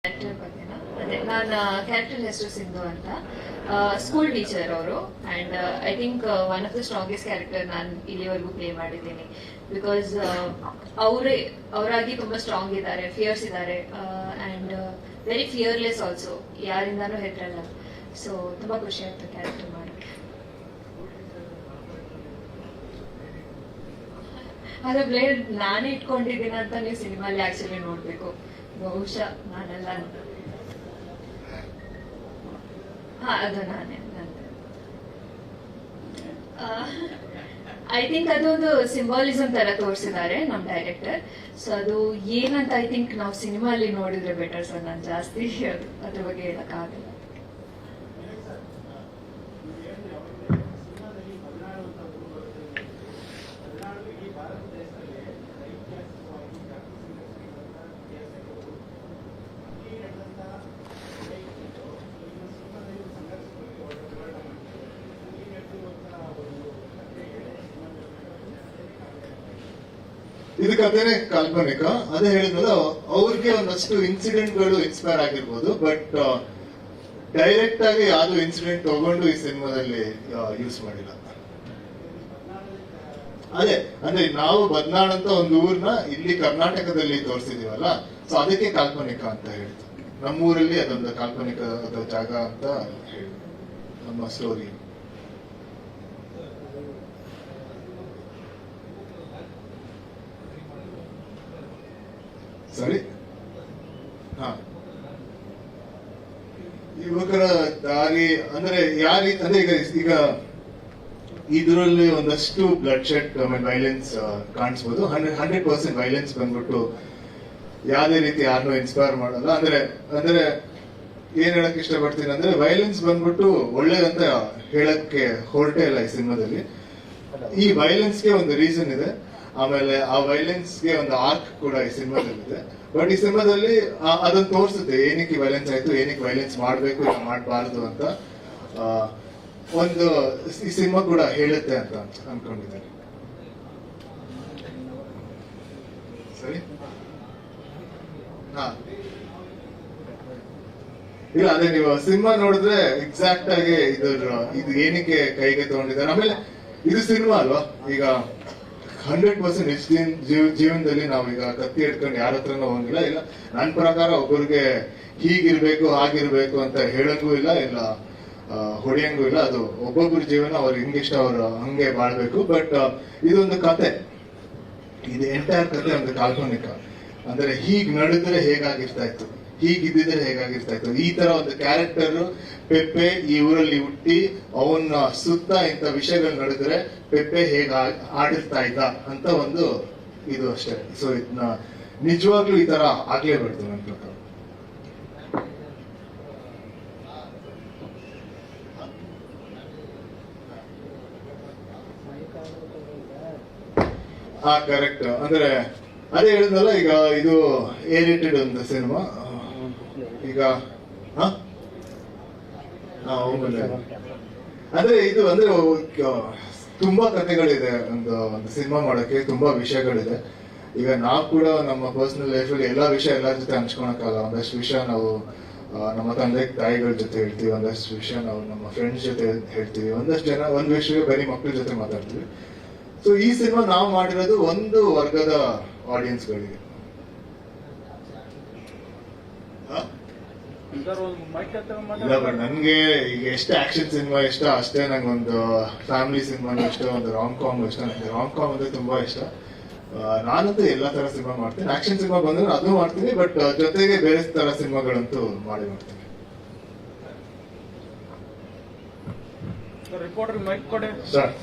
Character ಬಗ್ಗೆನಾ? ಅದೇ ನಾನು character ಹೆಸರು ಸಿಂಧು ಅಂತ, ಸ್ಕೂಲ್ ಟೀಚರ್ ಅವರು. And I think one of the strongest character ನಾನು ಇಲ್ಲಿವರೆಗೂ ಪ್ಲೇ ಮಾಡಿದ್ದೀನಿ. ಬಿಕಾಸ್ ಅವರಾಗಿ ತುಂಬ ಸ್ಟ್ರಾಂಗ್ ಇದ್ದಾರೆ, ಫಿಯರ್ಸ್ ಇದ್ದಾರೆ, ಆ್ಯಂಡ್ ವೆರಿ ಫಿಯರ್ಲೆಸ್ ಆಲ್ಸೋ, ಯಾರಿಂದಾನೂ ಹೆದರಲ್ಲ. ಸೊ ತುಂಬ ಖುಷಿ ಆಯ್ತು ಕ್ಯಾರೆಕ್ಟರ್ ಮಾಡೋಕ್ಕೆ. ಅದೇ ಬ್ಲೇಡ್ ನಾನೇ ಇಟ್ಕೊಂಡಿದ್ದೀನಿ ಅಂತ ನೀವು ಸಿನಿಮಾಲಿ ಆಕ್ಚುಲಿ ನೋಡ್ಬೇಕು. ಬಹುಶಃ ನಾನಲ್ಲ ಅಂತ. ಅದು ನಾನೇ. ಐ ಥಿಂಕ್ ಅದೊಂದು ಸಿಂಬಾಲಿಸಮ್ ತರ ತೋರಿಸಿದ್ದಾರೆ ನಮ್ಮ ಡೈರೆಕ್ಟರ್. ಸೊ ಅದು ಏನಂತ ಐ ಥಿಂಕ್ ನಾವು ಸಿನಿಮಾಲಿ ನೋಡಿದ್ರೆ ಬೆಟರ್ ಸರ್. ನಾನು ಜಾಸ್ತಿ ಅದ್ರ ಬಗ್ಗೆ ಹೇಳಕ್ಕಾಗಲ್ಲ. ಇದು ಕಥೆನೇ ಕಾಲ್ಪನಿಕ. ಅದೇ ಹೇಳಿದ್ನಲ್ಲ, ಅವ್ರಿಗೆ ಒಂದಷ್ಟು ಇನ್ಸಿಡೆಂಟ್ಗಳು ಇನ್ಸ್ಪೈರ್ ಆಗಿರ್ಬೋದು, ಬಟ್ ಡೈರೆಕ್ಟ್ ಆಗಿ ಯಾವ್ದು ಇನ್ಸಿಡೆಂಟ್ ತಗೊಂಡು ಈ ಸಿನಿಮಾದಲ್ಲಿ ಯೂಸ್ ಮಾಡಿಲ್ಲ. ಅದೇ ಅಂದ್ರೆ ನಾವು ಬದ್ನಾಳ್ ಅಂತ ಒಂದು ಊರ್ನ ಇಲ್ಲಿ ಕರ್ನಾಟಕದಲ್ಲಿ ತೋರಿಸಿದೀವಲ್ಲ, ಸೊ ಅದಕ್ಕೆ ಕಾಲ್ಪನಿಕ ಅಂತ ಹೇಳಿದ್ರು. ನಮ್ಮೂರಲ್ಲಿ ಅದೊಂದು ಕಾಲ್ಪನಿಕ ಜಾಗ ಅಂತ ಹೇಳಿದ್ರು ನಮ್ಮ ಸ್ಟೋರಿ. ಸರಿ. ಯುವಕರ ದಾರಿ ಅಂದ್ರೆ ಅಂದ್ರೆ ಈಗ ಇದರಲ್ಲಿ ಒಂದಷ್ಟು ಬ್ಲಡ್ ಶೆಡ್ ವೈಲೆನ್ಸ್ ಕಾಣಿಸ್ಬೋದು. 100% ವೈಲೆನ್ಸ್ ಬಂದ್ಬಿಟ್ಟು ಯಾವ್ದೇ ರೀತಿ ಯಾರನ್ನೂ ಇನ್ಸ್ಪೈರ್ ಮಾಡಲ್ಲ. ಅಂದ್ರೆ ಏನ್ ಹೇಳಕ್ ಇಷ್ಟಪಡ್ತೀನಿ ಅಂದ್ರೆ, ವೈಲೆನ್ಸ್ ಬಂದ್ಬಿಟ್ಟು ಒಳ್ಳೇದಂತ ಹೇಳಕ್ಕೆ ಹೊರಟೇ ಇಲ್ಲ ಈ ಸಿನಿಮಾದಲ್ಲಿ. ಈ ವೈಲೆನ್ಸ್ಗೆ ಒಂದು ರೀಸನ್ ಇದೆ, ಆಮೇಲೆ ಆ ವೈಲೆನ್ಸ್ಗೆ ಒಂದು ಆರ್ಕ್ ಕೂಡ ಈ ಸಿನಿಮಾದಲ್ಲಿದೆ. ಬಟ್ ಈ ಸಿನಿಮಾದಲ್ಲಿ ಅದನ್ನ ತೋರಿಸುತ್ತೆ, ಏನಕ್ಕೆ ವೈಲೆನ್ಸ್ ಆಯ್ತು, ಏನಕ್ಕೆ ವೈಲೆನ್ಸ್ ಮಾಡ್ಬೇಕು, ಇಲ್ಲ ಮಾಡಬಾರ್ದು ಅಂತ ಒಂದು ಈ ಸಿನಿಮಾ ಕೂಡ ಹೇಳುತ್ತೆ ಅಂತ ಅನ್ಕೊಂಡಿದ್ದೇನೆ. ಸರಿ. ಇಲ್ಲ, ಅದೇ ನೀವು ಸಿನಿಮಾ ನೋಡಿದ್ರೆ ಎಕ್ಸಾಕ್ಟ್ ಆಗಿ ಇದು ಏನಕ್ಕೆ ಕೈಗೆ ತಗೊಂಡಿದ್ದಾರೆ. ಆಮೇಲೆ ಇದು ಸಿನಿಮಾ ಅಲ್ವಾ, ಈಗ 100% ನಿಜ ಜೀವನದಲ್ಲಿ ನಾವೀಗ ಕತ್ತಿ ಹಿಡ್ಕೊಂಡು ಯಾರ ಹತ್ರನೂ ಹೋಗಿಲ್ಲ. ಇಲ್ಲ, ನನ್ನ ಪ್ರಕಾರ ಒಬ್ಬರಿಗೆ ಹೀಗಿರ್ಬೇಕು ಹಾಗಿರ್ಬೇಕು ಅಂತ ಹೇಳಂಗೂ ಇಲ್ಲ, ಇಲ್ಲ ಹೊಡೆಯಂಗೂ ಇಲ್ಲ. ಅದು ಒಬ್ಬೊಬ್ಬರ ಜೀವನ ಅವ್ರಿಗೆ ಹೆಂಗಿಷ್ಟ ಅವ್ರು ಹಂಗೆ ಬಾಳ್ಬೇಕು. ಬಟ್ ಇದೊಂದು ಕತೆ, ಇದು ಎಂಟೈರ್ ಕತೆ ಒಂದು ಕಾಲ್ಪನಿಕ. ಅಂದ್ರೆ ಹೀಗ್ ನಡೆದ್ರೆ ಹೇಗಾಗಿರ್ತಾ ಇತ್ತು, ಹೀಗಿದ್ದಿದ್ರೆ ಹೇಗಾಗಿರ್ತಾ ಇತ್ತು. ಈ ತರ ಒಂದು ಕ್ಯಾರೆಕ್ಟರ್ ಪೆಪ್ಪೆ ಈ ಊರಲ್ಲಿ ಹುಟ್ಟಿ ಅವನ್ನ ಸುತ್ತ ಇಂಥ ವಿಷಯಗಳು ನಡೆದ್ರೆ ಪೆಪ್ಪೆ ಹೇಗ ಆಡಿರ್ತಾ ಇದ್ದ ಅಂತ ಒಂದು ಇದು ಅಷ್ಟೇ. ಸೊ ಇದನ್ನ ನಿಜವಾಗ್ಲೂ ಈ ತರ ಆಗ್ಲೇಬಾರ್ದು ನನ್ನ ಪ್ರಕಾರ. ಕರೆಕ್ಟ್. ಅಂದ್ರೆ ಅದೇ ಹೇಳಿದ್ನಲ್ಲ, ಈಗ ಇದು ಎ ರೇಟೆಡ್ ಒಂದು ಸಿನಿಮಾ. ಈಗ ಅಂದ್ರೆ ಇದು ಅಂದ್ರೆ ತುಂಬಾ ಕಥೆಗಳಿದೆ ಒಂದು ಸಿನಿಮಾ ಮಾಡಕ್ಕೆ, ತುಂಬಾ ವಿಷಯಗಳಿದೆ. ಈಗ ನಾವು ಕೂಡ ನಮ್ಮ ಪರ್ಸನಲ್ ಲೈಫಲ್ಲಿ ಎಲ್ಲಾ ವಿಷಯ ಎಲ್ಲರ ಜೊತೆ ಹಂಚ್ಕೊಳಕ್ಕಾಗಲ್ಲ. ಒಂದಷ್ಟು ವಿಷಯ ನಾವು ನಮ್ಮ ತಂದೆ ತಾಯಿಗಳ ಜೊತೆ ಹೇಳ್ತೀವಿ, ಒಂದಷ್ಟು ವಿಷಯ ನಾವು ನಮ್ಮ ಫ್ರೆಂಡ್ಸ್ ಜೊತೆ ಹೇಳ್ತೀವಿ, ಒಂದಷ್ಟು ಜನ ಒಂದ್ ವಿಷಯ ಬರೀ ಮಕ್ಕಳ ಜೊತೆ ಮಾತಾಡ್ತೀವಿ. ಸೊ ಈ ಸಿನಿಮಾ ನಾವು ಮಾಡಿರೋದು ಒಂದು ವರ್ಗದ ಆಡಿಯನ್ಸ್ಗಳಿಗೆ. ಇಲ್ಲ, ಬಟ್ ನನ್ಗೆ ಈಗ ಎಷ್ಟು ಆಕ್ಷನ್ ಸಿನಿಮಾ ಇಷ್ಟ ಅಷ್ಟೇ ನಂಗೊಂದು ಫ್ಯಾಮಿಲಿ ಸಿನಿಮಾನು ಇಷ್ಟ, ಒಂದು ರಾಮ್ ಕಾಮ್ ಇಷ್ಟ. ನನಗೆ ರಾಮ್ ಕಾಮ್ ಅಂದ್ರೆ ತುಂಬಾ ಇಷ್ಟ. ನಾನಂತೂ ಎಲ್ಲಾ ತರ ಸಿನಿಮಾ ಮಾಡ್ತೀನಿ. ಆಕ್ಷನ್ ಸಿನಿಮಾ ಬಂದ್ರೆ ಅದು ಮಾಡ್ತೀನಿ, ಬಟ್ ಜೊತೆಗೆ ಬೇರೆ ತರ ಸಿನಿಮಾಗಳಂತೂ ಮಾಡ್ತೀನಿ. ರಿಪೋರ್ಟರ್ ಮೈಕ್ ಕೊಡಿ ಸರ್.